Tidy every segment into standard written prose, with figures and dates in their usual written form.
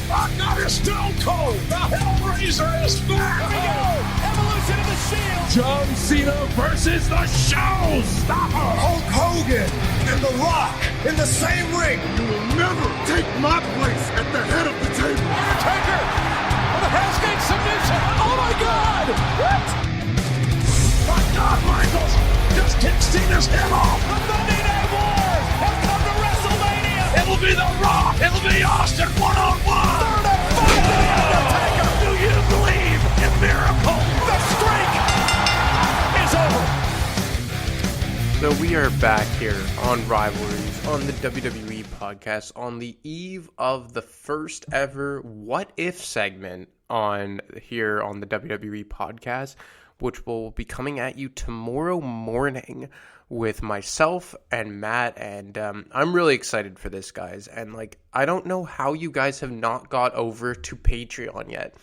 My God, it's Stone Cold. The Hellraiser is back. Here we go. Evolution of the Shield. John Cena versus the Showstopper. Hulk Hogan and The Rock in the same ring. You will never take my place at the head of the table. Undertaker with a Hell's Gate submission. Oh my God! What? My God, Michaels just kicked Cena's head off. The Monday Night Wars have come to WrestleMania. It'll be The Rock. It'll be Austin one-on-one. Third and fight to the Undertaker. Do you believe in miracles? The streak is over. So we are back here on Rivalries on the WWE podcast on the eve of the first ever What If segment on here on the WWE podcast, which will be coming at you tomorrow morning with myself and Matt, and I'm really excited for this, guys. And I don't know how you guys have not got over to Patreon yet.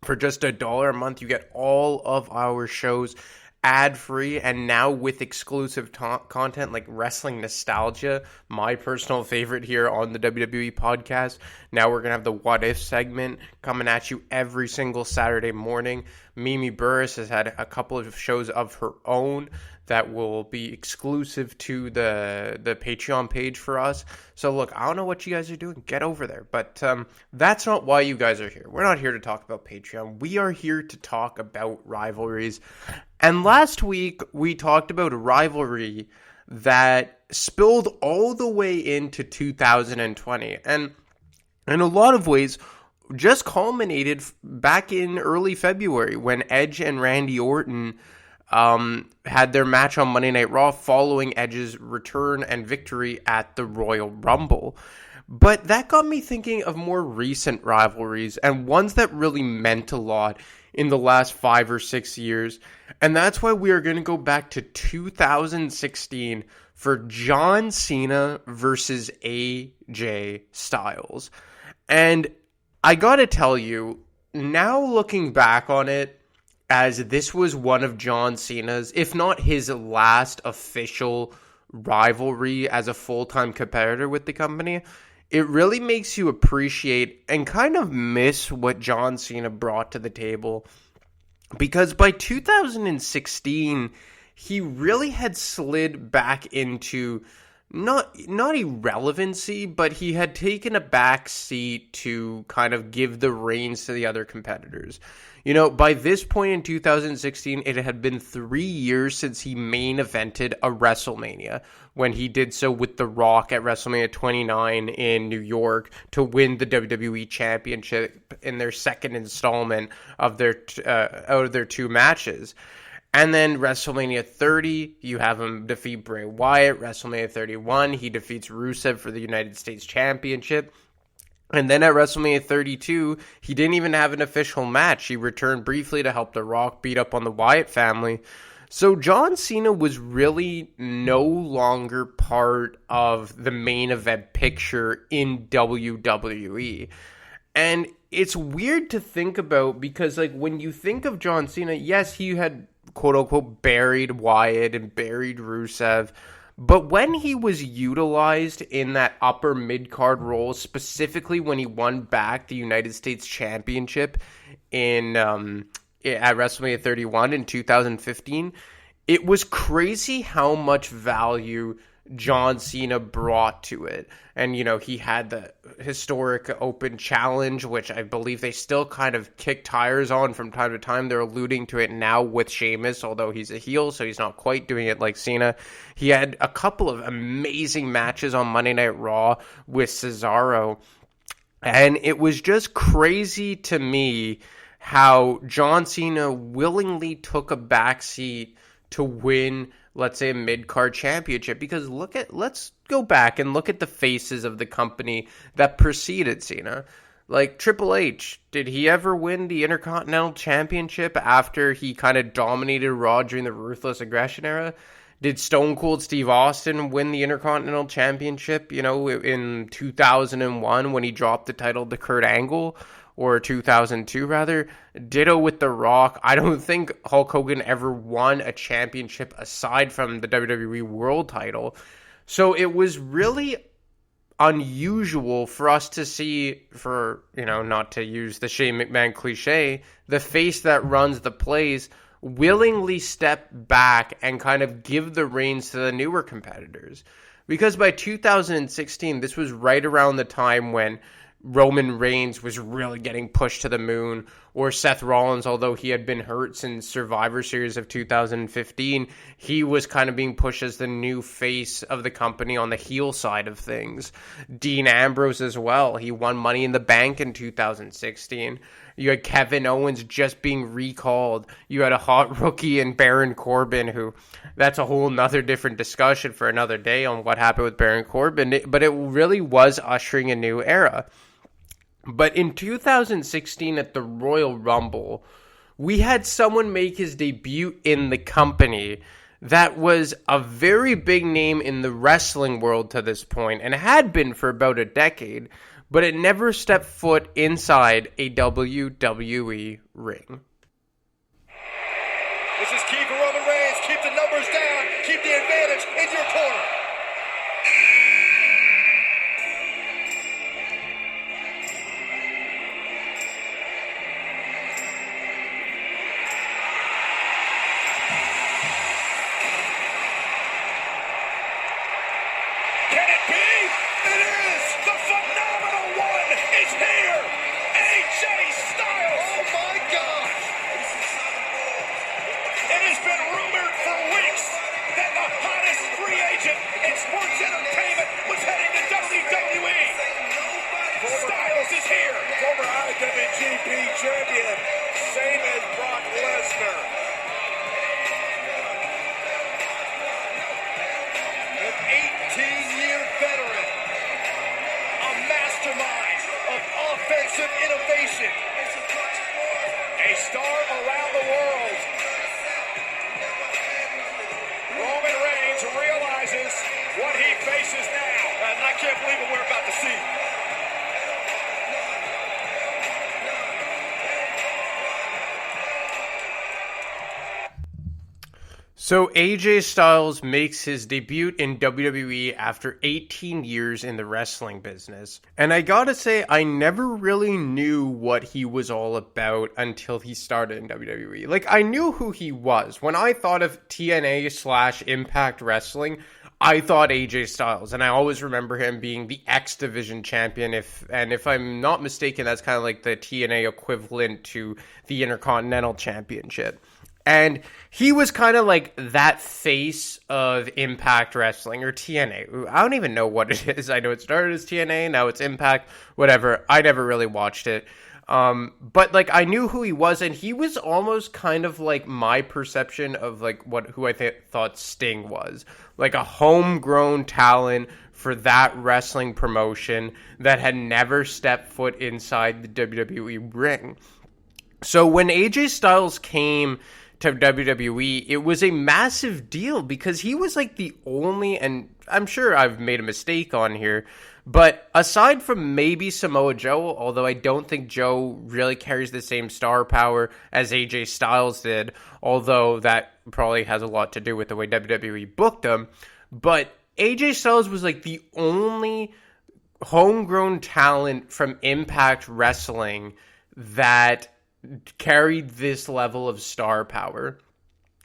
For just $1 a month, you get all of our shows ad-free, and now with exclusive content like Wrestling Nostalgia, my personal favorite here on the WWE podcast. Now we're going to have the What If segment coming at you every single Saturday morning. Mimi Burris has had a couple of shows of her own that will be exclusive to the Patreon page for us. So look, I don't know what you guys are doing. Get over there. But that's not why you guys are here. We're not here to talk about Patreon. We are here to talk about rivalries. And last week, we talked about a rivalry that spilled all the way into 2020. And in a lot of ways, just culminated back in early February when Edge and Randy Orton had their match on Monday Night Raw following Edge's return and victory at the Royal Rumble. But that got me thinking of more recent rivalries and ones that really meant a lot in the last 5 or 6 years. And that's why we are going to go back to 2016 for John Cena versus AJ Styles. And I gotta tell you, now looking back on it, as this was one of John Cena's, if not his last official rivalry as a full-time competitor with the company, it really makes you appreciate and kind of miss what John Cena brought to the table. Because by 2016, he really had slid back into not irrelevancy, but he had taken a back seat to kind of give the reins to the other competitors. You know, by this point in 2016, it had been 3 years since he main evented a WrestleMania, when he did so with The Rock at WrestleMania 29 in New York to win the WWE Championship in their second installment of their out of their two matches. And then WrestleMania 30, you have him defeat Bray Wyatt. WrestleMania 31, he defeats Rusev for the United States Championship. And then at WrestleMania 32, he didn't even have an official match. He returned briefly to help The Rock beat up on the Wyatt family. So John Cena was really no longer part of the main event picture in WWE. And it's weird to think about because, when you think of John Cena, yes, he had quote-unquote buried Wyatt and buried Rusev, but when he was utilized in that upper mid-card role, specifically when he won back the United States Championship at WrestleMania 31 in 2015, it was crazy how much value John Cena brought to it. And, he had the historic open challenge, which I believe they still kind of kick tires on from time to time. They're alluding to it now with Sheamus, although he's a heel, so he's not quite doing it like Cena. He had a couple of amazing matches on Monday Night Raw with Cesaro. And it was just crazy to me how John Cena willingly took a backseat to win, let's say, a mid-card championship, because let's go back and look at the faces of the company that preceded Cena. Like Triple H, did he ever win the Intercontinental Championship after he kind of dominated Raw during the Ruthless Aggression era? Did Stone Cold Steve Austin win the Intercontinental Championship, in 2001 when he dropped the title to Kurt Angle? Or 2002, rather. Ditto with The Rock. I don't think Hulk Hogan ever won a championship aside from the WWE World title. So it was really unusual for us to see, for, not to use the Shane McMahon cliche, the face that runs the plays willingly step back and kind of give the reins to the newer competitors. Because by 2016, this was right around the time when Roman Reigns was really getting pushed to the moon, or Seth Rollins, although he had been hurt since Survivor Series of 2015, he was kind of being pushed as the new face of the company on the heel side of things. Dean Ambrose as well. He won Money in the Bank in 2016. You had Kevin Owens just being recalled. You had a hot rookie in Baron Corbin, who, that's a whole nother different discussion for another day on what happened with Baron Corbin, but it really was ushering a new era. But in 2016 at the Royal Rumble, we had someone make his debut in the company that was a very big name in the wrestling world to this point, and had been for about a decade, but it never stepped foot inside a WWE ring. This is key for Roman Reigns. Keep the numbers down. Keep the advantage in your corner. Can it be? It is! The phenomenal one is here! AJ Styles! Oh my gosh! It has been rumored for weeks that the hottest free agent in sports entertainment was heading to WWE. Styles is here! Former IWGP champion, same as Brock Lesnar. An 18-year veteran, a mastermind of offensive innovation, a star around the world. Roman Reigns realizes what he faces now, and I can't believe what we're about to see. So AJ Styles makes his debut in WWE after 18 years in the wrestling business. And I gotta say, I never really knew what he was all about until he started in WWE. Like, I knew who he was. When I thought of TNA/Impact Wrestling, I thought AJ Styles. And I always remember him being the X Division champion. If I'm not mistaken, that's kind of like the TNA equivalent to the Intercontinental Championship. And he was kind of like that face of Impact Wrestling, or TNA. I don't even know what it is. I know it started as TNA, now it's Impact, whatever. I never really watched it. But like, I knew who he was, and he was almost kind of like my perception of like who I thought Sting was. Like a homegrown talent for that wrestling promotion that had never stepped foot inside the WWE ring. So when AJ Styles came to WWE, it was a massive deal because he was like the only, and I'm sure I've made a mistake on here, but aside from maybe Samoa Joe, although I don't think Joe really carries the same star power as AJ Styles did, although that probably has a lot to do with the way WWE booked him, but AJ Styles was like the only homegrown talent from Impact Wrestling that carried this level of star power.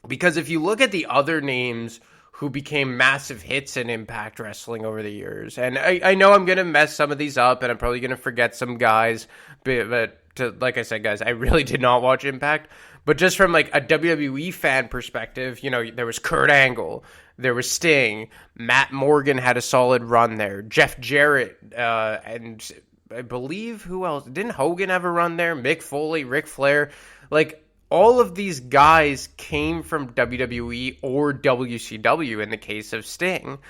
Because if you look at the other names who became massive hits in Impact Wrestling over the years, and I know I'm going to mess some of these up and I'm probably going to forget some guys, but like I said, guys, I really did not watch Impact. But just from like a WWE fan perspective, there was Kurt Angle, there was Sting, Matt Morgan had a solid run there, Jeff Jarrett, and I believe, who else? Didn't Hogan have a run there? Mick Foley, Ric Flair. Like, all of these guys came from WWE or WCW in the case of Sting.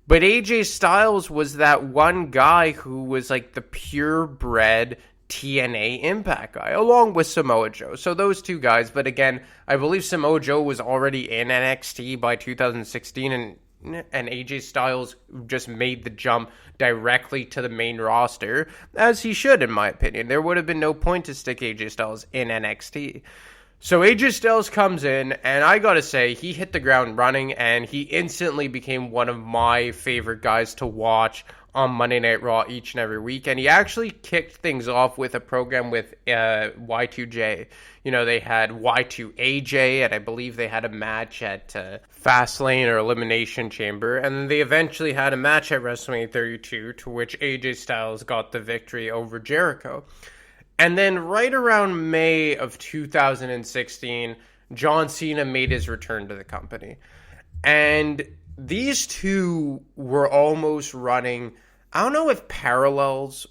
But AJ Styles was that one guy who was like the purebred TNA Impact guy, along with Samoa Joe. So those two guys. But again, I believe Samoa Joe was already in NXT by 2016, and AJ Styles just made the jump directly to the main roster, as he should, in my opinion. There would have been no point to stick AJ Styles in NXT. So AJ Styles comes in, and I gotta say, he hit the ground running, and he instantly became one of my favorite guys to watch on Monday Night Raw each and every week. And he actually kicked things off with a program with Y2J. You know, they had Y2AJ, and I believe they had a match at Fastlane or Elimination Chamber. And then they eventually had a match at WrestleMania 32, to which AJ Styles got the victory over Jericho. And then right around May of 2016, John Cena made his return to the company. And these two were almost running, I don't know if parallels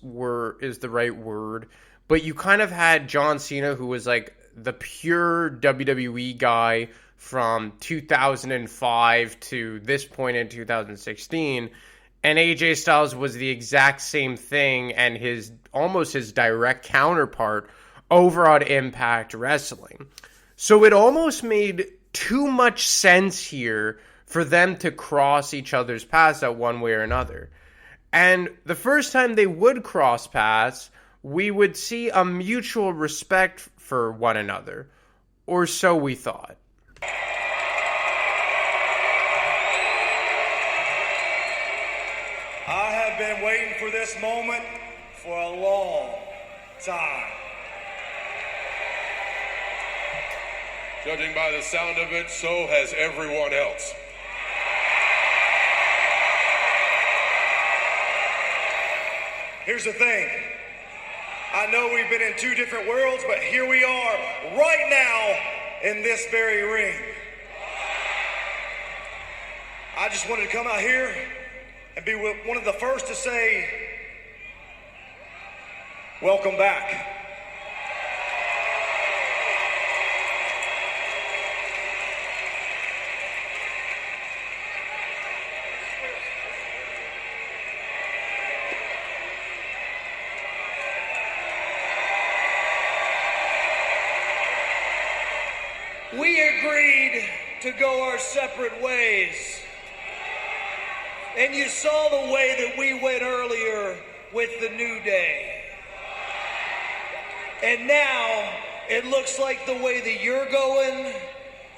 is the right word, but you kind of had John Cena, who was like the pure WWE guy from 2005 to this point in 2016, and AJ Styles was the exact same thing and his direct counterpart over on Impact Wrestling. So it almost made too much sense here for them to cross each other's paths out one way or another. And the first time they would cross paths, we would see a mutual respect for one another. Or so we thought. I have been waiting for this moment for a long time. Judging by the sound of it, so has everyone else. Here's the thing. I know we've been in two different worlds, but here we are right now in this very ring. I just wanted to come out here and be one of the first to say, welcome back. We agreed to go our separate ways. And you saw the way that we went earlier with the New Day. And now it looks like the way that you're going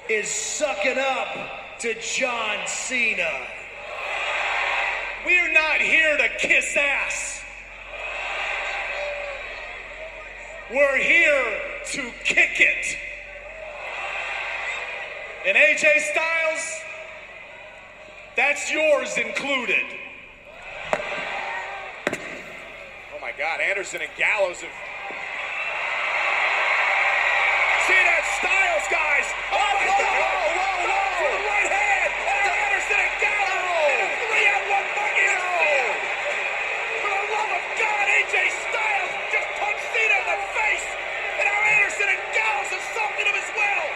is sucking up to John Cena. We're not here to kiss ass. We're here to kick it. And AJ Styles, that's yours included. Oh my God, Anderson and Gallows have... See that Styles, guys? Oh my God! Whoa! To the right hand! To Anderson and Gallows! And a 3-on-1 bucket! For the love of God, AJ Styles just punched Cena in the face! And now Anderson and Gallows have something him as well!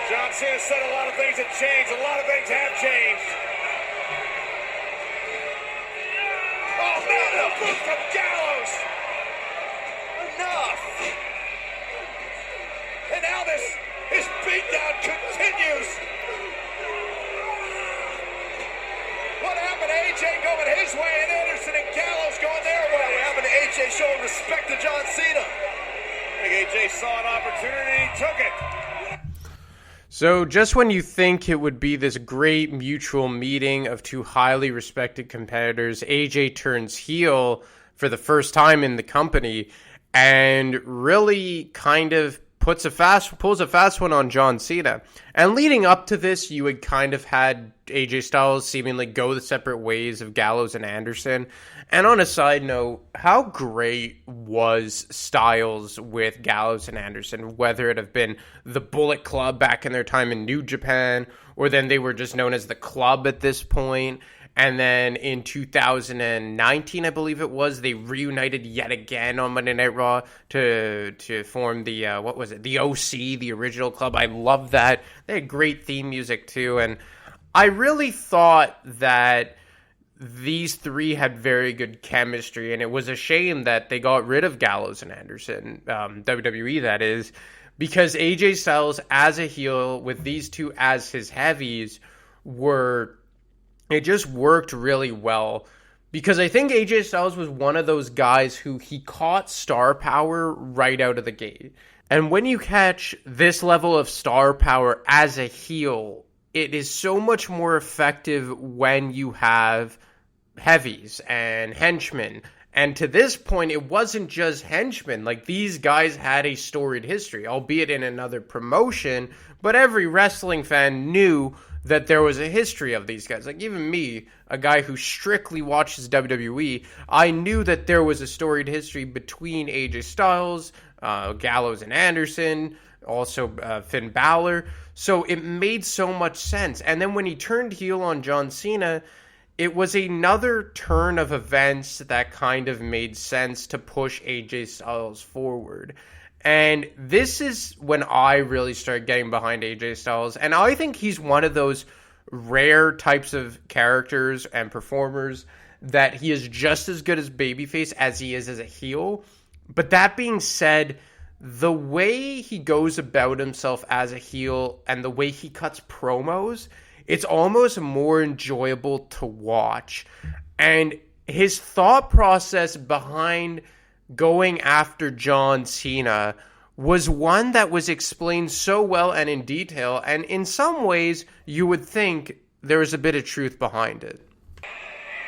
John Cena said a lot of things have changed. A lot of things have changed. Oh, man, the boot from Gallows. Enough. And now this beatdown continues. What happened to AJ going his way and Anderson and Gallows going their way? What happened to AJ showing respect to John Cena? I think AJ saw an opportunity and he took it. So just when you think it would be this great mutual meeting of two highly respected competitors, AJ turns heel for the first time in the company and really kind of pulls a fast one on John Cena. And leading up to this, you had kind of had AJ Styles seemingly go the separate ways of Gallows and Anderson. And on a side note, how great was Styles with Gallows and Anderson, whether it have been the Bullet Club back in their time in New Japan, or then they were just known as the Club at this point. And then in 2019, I believe it was, they reunited yet again on Monday Night Raw to form the, the OC, the original club. I love that. They had great theme music too. And I really thought that these three had very good chemistry, and it was a shame that they got rid of Gallows and Anderson, WWE that is, because AJ Styles as a heel with these two as his heavies it just worked really well, because I think AJ Styles was one of those guys who he caught star power right out of the gate. And when you catch this level of star power as a heel, it is so much more effective when you have heavies and henchmen. And to this point, it wasn't just henchmen. Like, these guys had a storied history, albeit in another promotion, but every wrestling fan knew that there was a history of these guys. Like, even me, a guy who strictly watches WWE, I knew that there was a storied history between AJ Styles, Gallows and Anderson, also Finn Balor. So it made so much sense. And then when he turned heel on John Cena, it was another turn of events that kind of made sense to push AJ Styles forward. And this is when I really started getting behind AJ Styles. And I think he's one of those rare types of characters and performers that he is just as good as babyface as he is as a heel. But that being said, the way he goes about himself as a heel and the way he cuts promos, it's almost more enjoyable to watch. And his thought process behind going after John Cena was one that was explained so well and in detail, and in some ways you would think there was a bit of truth behind it.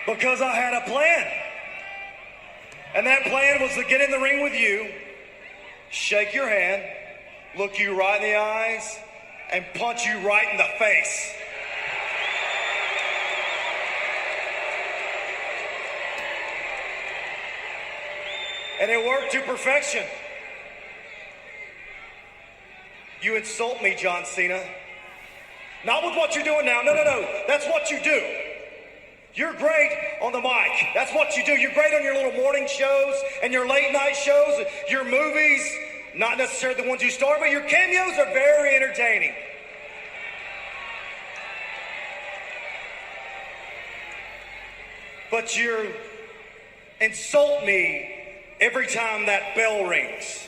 Because I had a plan. And that plan was to get in the ring with you, shake your hand, look you right in the eyes, and punch you right in the face. And it worked to perfection. You insult me, John Cena. Not with what you're doing now. No. That's what you do. You're great on the mic. That's what you do. You're great on your little morning shows and your late night shows, your movies. Not necessarily the ones you star, but your cameos are very entertaining. But you insult me every time that bell rings.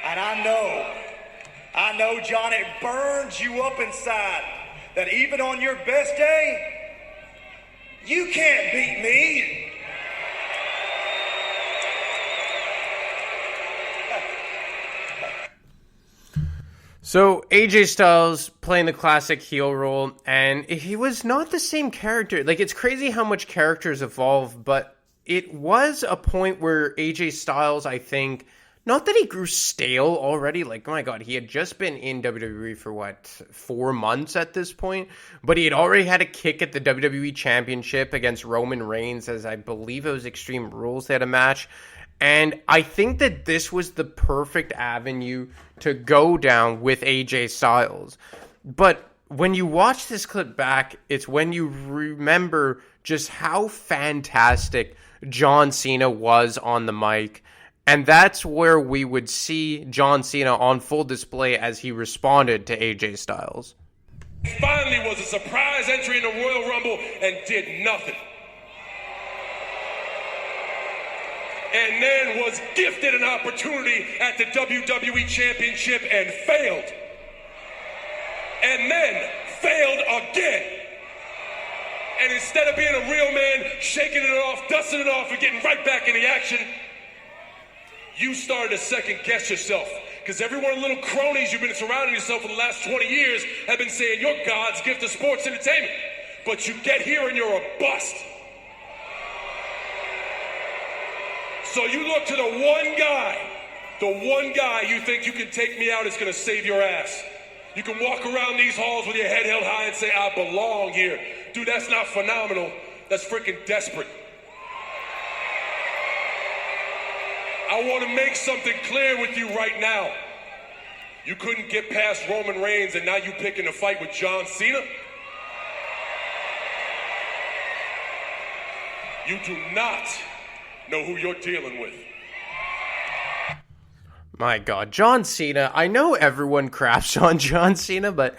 And I know, John, it burns you up inside that even on your best day, you can't beat me. So AJ Styles playing the classic heel role, and he was not the same character. Like, it's crazy how much characters evolve, but it was a point where AJ Styles, I think, not that he grew stale already. Like, my God, he had just been in WWE for, 4 months at this point? But he had already had a kick at the WWE Championship against Roman Reigns, as I believe it was Extreme Rules they had a match. And I think that this was the perfect avenue to go down with AJ Styles. But when you watch this clip back, it's when you remember just how fantastic John Cena was on the mic. And that's where we would see John Cena on full display as he responded to AJ Styles. Finally was a surprise entry in the Royal Rumble and did nothing. And then was gifted an opportunity at the WWE Championship and failed. And then failed again. And instead of being a real man, shaking it off, dusting it off, and getting right back in the action, you started to second guess yourself. Because every one of the little cronies you've been surrounding yourself for the last 20 years have been saying you're God's gift of sports entertainment. But you get here and you're a bust. So you look to the one guy you think you can take me out is going to save your ass. You can walk around these halls with your head held high and say, I belong here. Dude, that's not phenomenal. That's freaking desperate. I want to make something clear with you right now. You couldn't get past Roman Reigns and now you picking a fight with John Cena? You do not know who you're dealing with. My God, John Cena. I know everyone craps on John Cena, but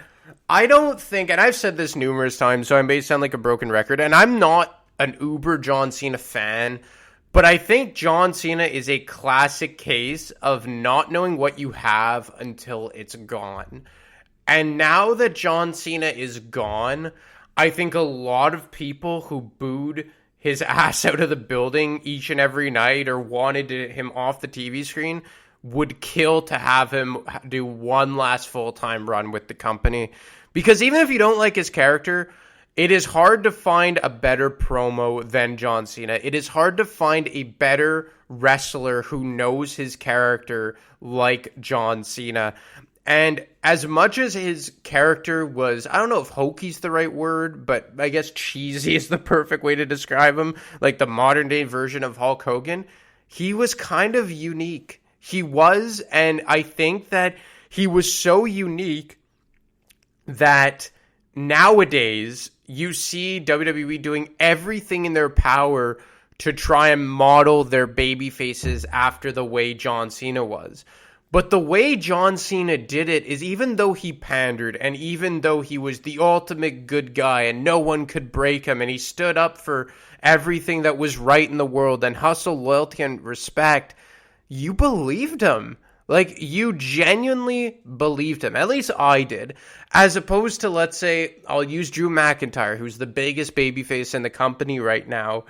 I don't think, and I've said this numerous times, so I may sound like a broken record, and I'm not an uber John Cena fan, but I think John Cena is a classic case of not knowing what you have until it's gone. And now that John Cena is gone, I think a lot of people who booed his ass out of the building each and every night or wanted him off the TV screen would kill to have him do one last full-time run with the company. Because even if you don't like his character, it is hard to find a better promo than John Cena. It is hard to find a better wrestler who knows his character like John Cena. And as much as his character was, I don't know if hoki's the right word, but I guess cheesy is the perfect way to describe him, like the modern day version of Hulk Hogan, he was kind of unique. He was, and I think that he was so unique that nowadays you see WWE doing everything in their power to try and model their baby faces after the way John Cena was. But the way John Cena did it is, even though he pandered and even though he was the ultimate good guy and no one could break him and he stood up for everything that was right in the world and hustle, loyalty, and respect, you believed him. Like, you genuinely believed him. At least I did. As opposed to, let's say, I'll use Drew McIntyre, who's the biggest babyface in the company right now,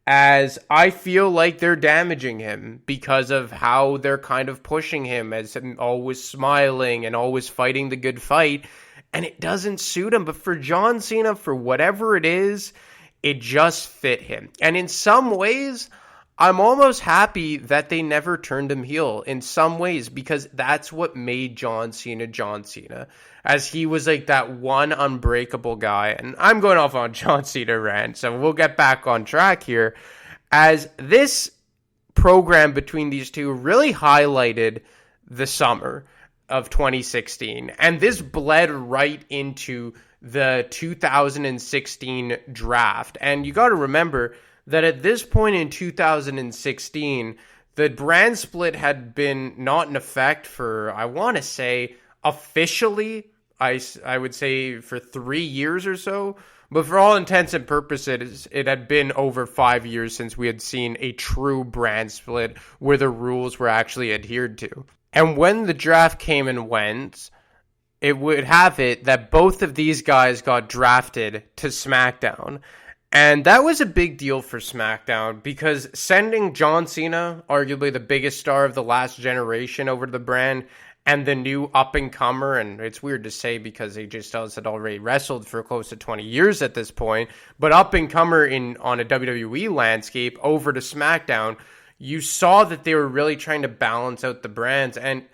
as I feel like they're damaging him because of how they're kind of pushing him as always smiling and always fighting the good fight, and it doesn't suit him. But for John Cena, for whatever it is, it just fit him. And in some ways, I'm almost happy that they never turned him heel in some ways, because that's what made John Cena, as he was like that one unbreakable guy. And I'm going off on John Cena rant, so we'll get back on track here, as this program between these two really highlighted the summer of 2016. And this bled right into the 2016 draft. And you got to remember that at this point in 2016, the brand split had been not in effect for, I want to say, officially, I would say for 3 years or so. But for all intents and purposes, it had been over 5 years since we had seen a true brand split where the rules were actually adhered to. And when the draft came and went, it would have it that both of these guys got drafted to SmackDown. And that was a big deal for SmackDown, because sending John Cena, arguably the biggest star of the last generation, over to the brand, and the new up-and-comer, and it's weird to say because AJ Styles had already wrestled for close to 20 years at this point, but up-and-comer on a WWE landscape over to SmackDown, you saw that they were really trying to balance out the brands. And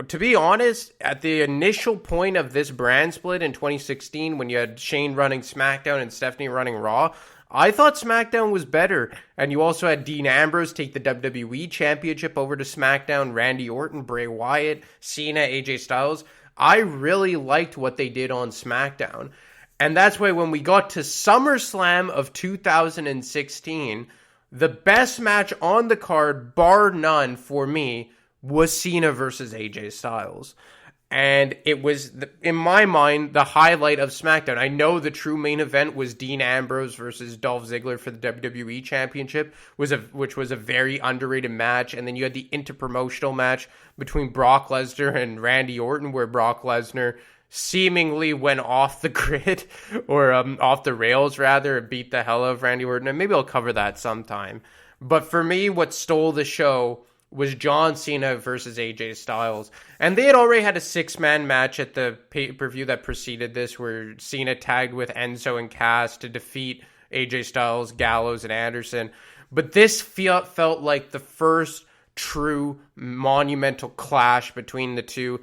to be honest, at the initial point of this brand split in 2016, when you had Shane running SmackDown and Stephanie running Raw, I thought SmackDown was better. And you also had Dean Ambrose take the WWE Championship over to SmackDown, Randy Orton, Bray Wyatt, Cena, AJ Styles. I really liked what they did on SmackDown. And that's why when we got to SummerSlam of 2016, the best match on the card, bar none for me, was Cena versus AJ Styles. And it was, in my mind, the highlight of SmackDown. I know the true main event was Dean Ambrose versus Dolph Ziggler for the WWE Championship, which was a very underrated match. And then you had the interpromotional match between Brock Lesnar and Randy Orton, where Brock Lesnar seemingly went off the grid, or off the rails, rather, and beat the hell out of Randy Orton. And maybe I'll cover that sometime. But for me, what stole the show was John Cena versus AJ Styles. And they had already had a 6-man match at the pay-per-view that preceded this, where Cena tagged with Enzo and Cass to defeat AJ Styles, Gallows, and Anderson. But this felt like the first true monumental clash between the two.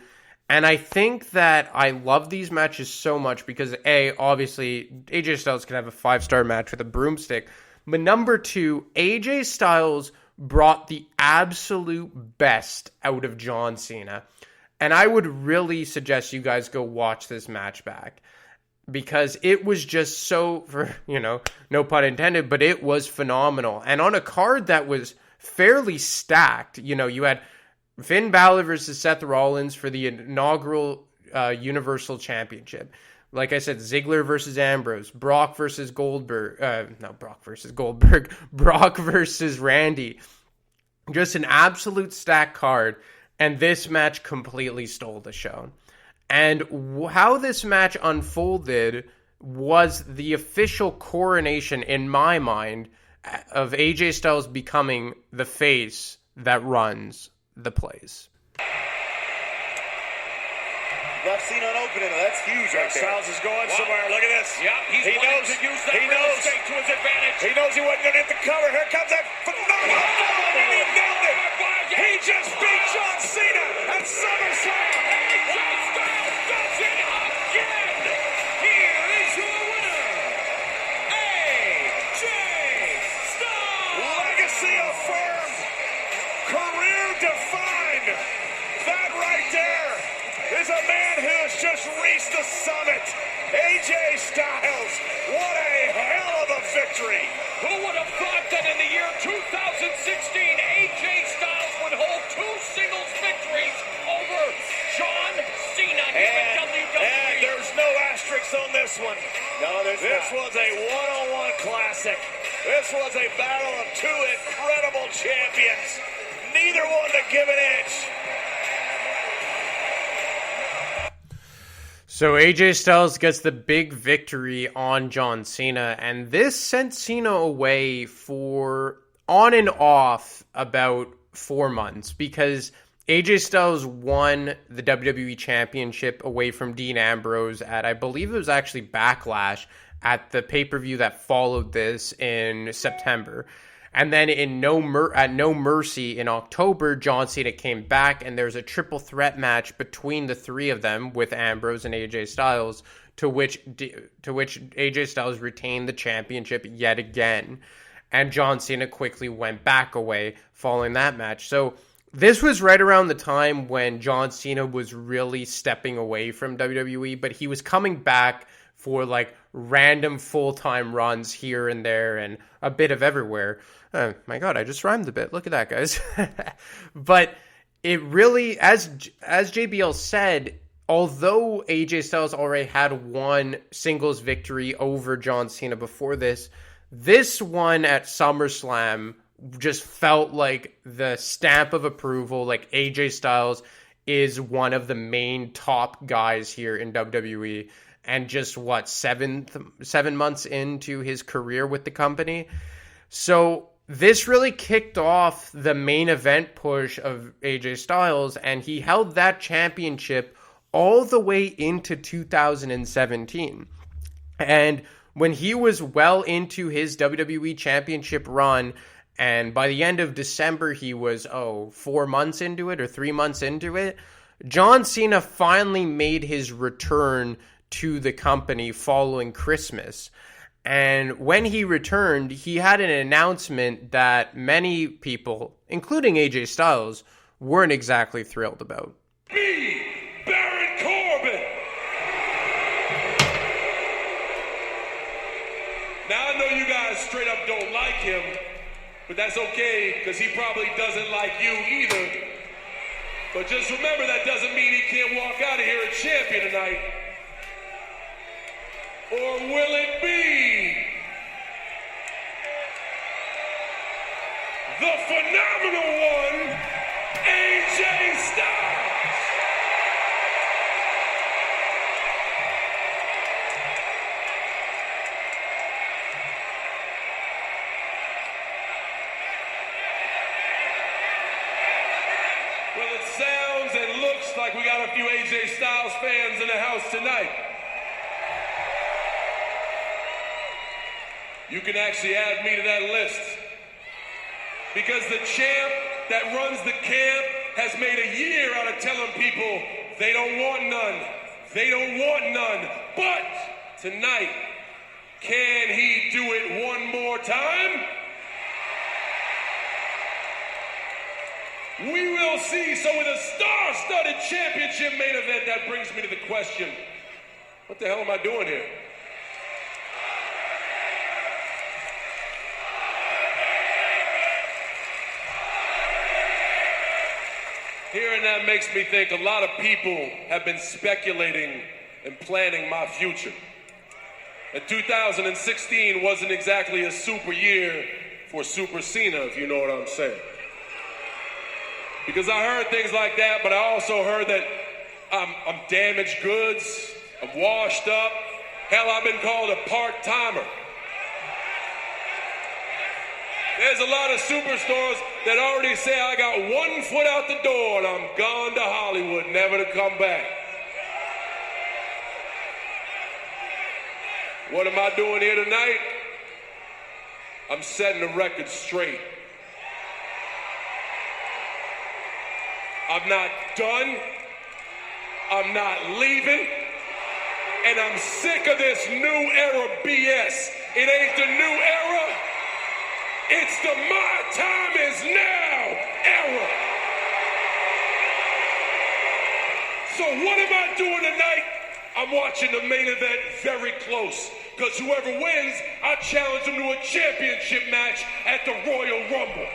And I think that I love these matches so much because, A, obviously, AJ Styles can have a 5-star match with a broomstick. But number 2, AJ Styles brought the absolute best out of John Cena. And I would really suggest you guys go watch this match back, because it was just so, no pun intended, but it was phenomenal. And on a card that was fairly stacked, you had Finn Balor versus Seth Rollins for the inaugural Universal Championship. Like I said, Ziggler versus Ambrose, Brock versus Goldberg, Brock versus Randy. Just an absolute stacked card, and this match completely stole the show. And how this match unfolded was the official coronation, in my mind, of AJ Styles becoming the face that runs the place. Left Cena unopened, that's huge right there. Styles is going somewhere. Look at this. Yeah, he knows to use that real estate to his advantage. He knows he wasn't going to hit the cover. Here comes that phenomenal bomb, and he nailed it. He just beat John Cena at SummerSlam. AJ Styles does it again. Here is your winner, AJ Styles. Legacy affirmed. Career defined. That right there is a man who has just reached the summit. AJ Styles, what a hell of a victory. Who would have thought that in the year 2016, AJ Styles would hold 2 singles victories over John Cena here in WWE? And there's no asterisks on this one. No, there's This not. was a one-on-one classic. This was a battle of 2 incredible champions. Neither one to give an inch. So AJ Styles gets the big victory on John Cena, and this sent Cena away for on and off about 4 months, because AJ Styles won the WWE Championship away from Dean Ambrose at, I believe it was actually Backlash, at the pay-per-view that followed this in September. And then at No Mercy in October, John Cena came back, and there's a triple threat match between the three of them with Ambrose and AJ Styles, to which AJ Styles retained the championship yet again. And John Cena quickly went back away following that match. So this was right around the time when John Cena was really stepping away from WWE, but he was coming back for like random full-time runs here and there and a bit of everywhere. Oh my God, I just rhymed a bit. Look at that, guys. But it really, as JBL said, although AJ Styles already had one singles victory over John Cena before this one at SummerSlam just felt like the stamp of approval. Like AJ Styles is one of the main top guys here in WWE. And just 7 months into his career with the company. So this really kicked off the main event push of AJ Styles, and he held that championship all the way into 2017. And when he was well into his WWE championship run, and by the end of December he was 4 months into it or 3 months into it, John Cena finally made his return to the company following Christmas. And when he returned, he had an announcement that many people, including AJ Styles, weren't exactly thrilled about. Me, Baron Corbin. Now I know you guys straight up don't like him, but that's okay, because he probably doesn't like you either. But just remember, that doesn't mean he can't walk out of here a champion tonight. Or will it be the phenomenal one, AJ Styles? Well, it sounds and looks like we got a few AJ Styles fans in the house tonight. You can actually add me to that list. Because the champ that runs the camp has made a year out of telling people they don't want none. They don't want none. But tonight, can he do it one more time? We will see. So with a star-studded championship main event, that brings me to the question, what the hell am I doing here? Hearing that makes me think a lot of people have been speculating and planning my future. And 2016 wasn't exactly a super year for Super Cena, if you know what I'm saying. Because I heard things like that, but I also heard that I'm damaged goods, I'm washed up, Hell, I've been called a part-timer. There's a lot of superstars that already say I got 1 foot out the door and I'm gone to Hollywood, never to come back. What am I doing here tonight? I'm setting the record straight. I'm not done. I'm not leaving. And I'm sick of this new era BS. It ain't the new era. It's the my time is now era. So what am I doing tonight? I'm watching the main event very close. Because whoever wins, I challenge them to a championship match at the Royal Rumble.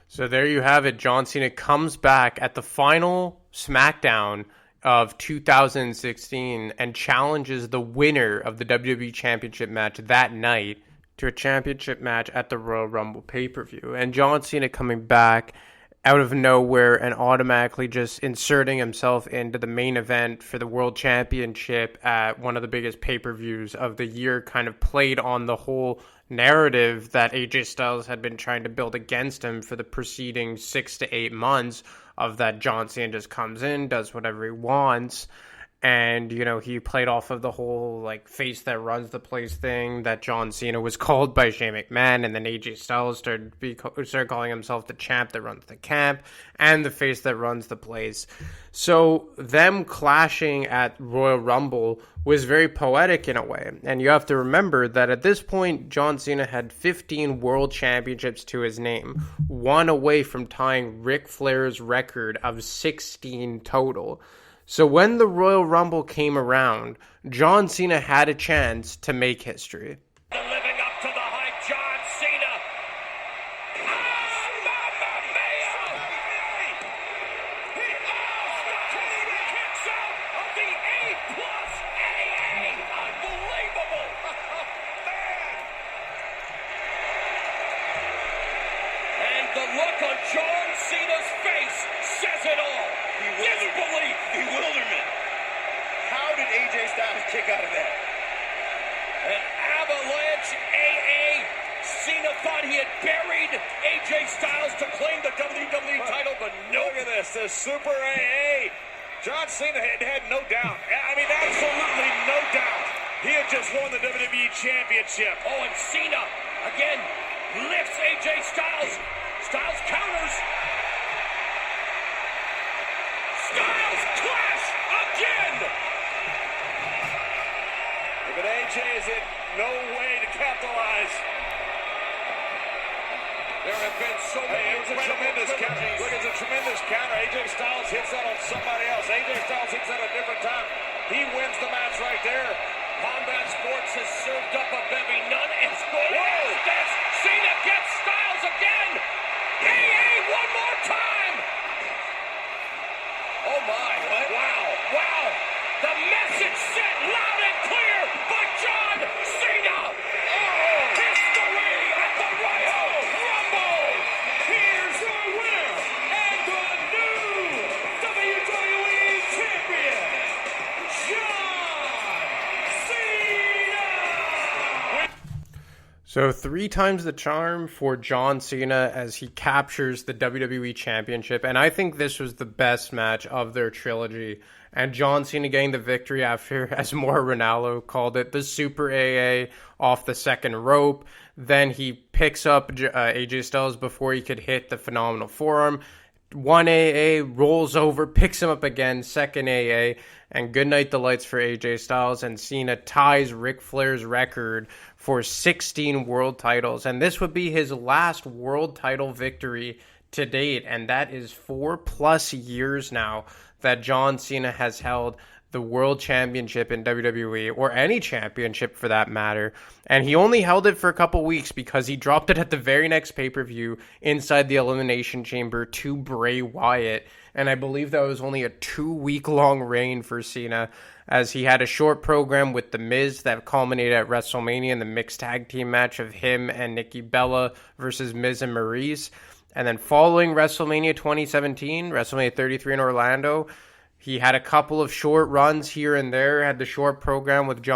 So there you have it. John Cena comes back at the final SmackDown of 2016 and challenges the winner of the WWE Championship match that night to a championship match at the Royal Rumble pay-per-view. And John Cena coming back out of nowhere and automatically just inserting himself into the main event for the World Championship at one of the biggest pay-per-views of the year kind of played on the whole narrative that AJ Styles had been trying to build against him for the preceding 6 to 8 months of that John Cena just comes in, does whatever he wants. And, you know, he played off of the whole, like, face that runs the place thing that John Cena was called by Shane McMahon. And then AJ Styles started calling himself the champ that runs the camp and the face that runs the place. So them clashing at Royal Rumble was very poetic in a way. And you have to remember that at this point, John Cena had 15 world championships to his name, one away from tying Ric Flair's record of 16 total. So when the Royal Rumble came around, John Cena had a chance to make history. Living up to the hype, John Cena. Mamma mia! He kicks out of the A+AA. Unbelievable! And the look on John Cena's face says it all. Disbelief. Bewilderment. How did AJ Styles kick out of that? An avalanche AA. Cena thought he had buried AJ Styles to claim the WWE title, but no. Look at this, the Super AA. John Cena had no doubt. I mean, absolutely no doubt. He had just won the WWE Championship. Oh, and Cena, again, lifts AJ Styles. Styles counters. Styles clash again! But AJ is in no way to capitalize. There have been so many tremendous counters. Look, it's a tremendous counter. AJ Styles hits that on somebody else. AJ Styles hits that a different time. He wins the match right there. Combat Sports has served up a bevy. None as good as this. Cena gets Styles again. AA one more time. Oh my, what? Wow. The message sent loud and clear by John Cena. History at the Royal Rumble. Here's the winner and the new WWE Champion, John Cena. So 3 times the charm for John Cena as he captures the WWE Championship. And I think this was the best match of their trilogy. And John Cena getting the victory after, as Mauro Ranallo called it, the Super AA off the second rope. Then he picks up AJ Styles before he could hit the phenomenal forearm. 1 AA, rolls over, picks him up again, second AA, and good night the lights for AJ Styles, and Cena ties Ric Flair's record for 16 world titles, and this would be his last world title victory to date, and that is 4+ years now that John Cena has held the World Championship in WWE, or any championship for that matter. And he only held it for a couple weeks because he dropped it at the very next pay-per-view inside the Elimination Chamber to Bray Wyatt. And I believe that was only a 2-week-long reign for Cena, as he had a short program with The Miz that culminated at WrestleMania in the mixed tag team match of him and Nikki Bella versus Miz and Maryse. And then following WrestleMania 2017, WrestleMania 33 in Orlando, He had a couple of short runs here and there, had the short program with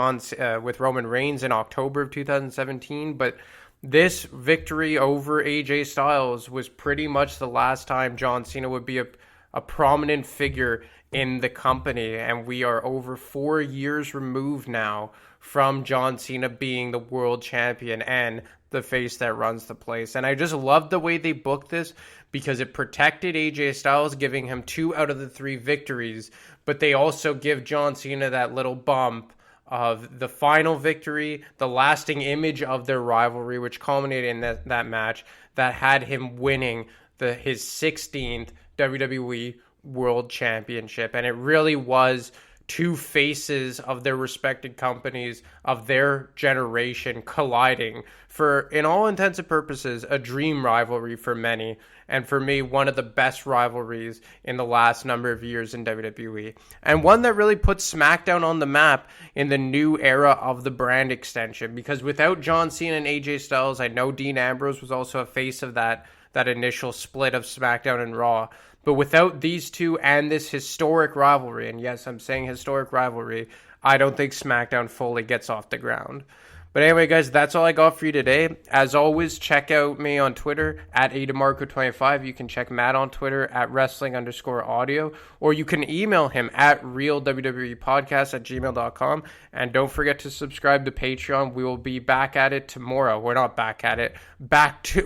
with Roman Reigns in October of 2017, but this victory over AJ Styles was pretty much the last time John Cena would be a prominent figure in the company, and we are over 4 years removed now from John Cena being the world champion and the face that runs the place. And I just love the way they booked this because it protected AJ Styles, giving him 2 out of the 3 victories, but they also give John Cena that little bump of the final victory, the lasting image of their rivalry, which culminated in that match that had him winning his 16th WWE World Championship. And it really was 2 faces of their respected companies of their generation colliding for, in all intents and purposes, a dream rivalry for many. And for me, one of the best rivalries in the last number of years in WWE. And one that really puts SmackDown on the map in the new era of the brand extension. Because without John Cena and AJ Styles, I know Dean Ambrose was also a face of that initial split of SmackDown and Raw. But without these two and this historic rivalry, and yes, I'm saying historic rivalry, I don't think SmackDown fully gets off the ground. But anyway, guys, that's all I got for you today. As always, check out me on Twitter at ADamarco25. You can check Matt on Twitter at wrestling_audio, or you can email him at realwwepodcast@gmail.com. And don't forget to subscribe to Patreon. We will be back at it tomorrow. We're not back at it.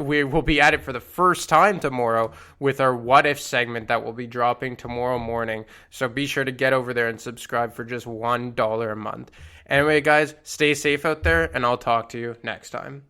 We will be at it for the first time tomorrow with our What If segment that will be dropping tomorrow morning. So be sure to get over there and subscribe for just $1 a month. Anyway, guys, stay safe out there, and I'll talk to you next time.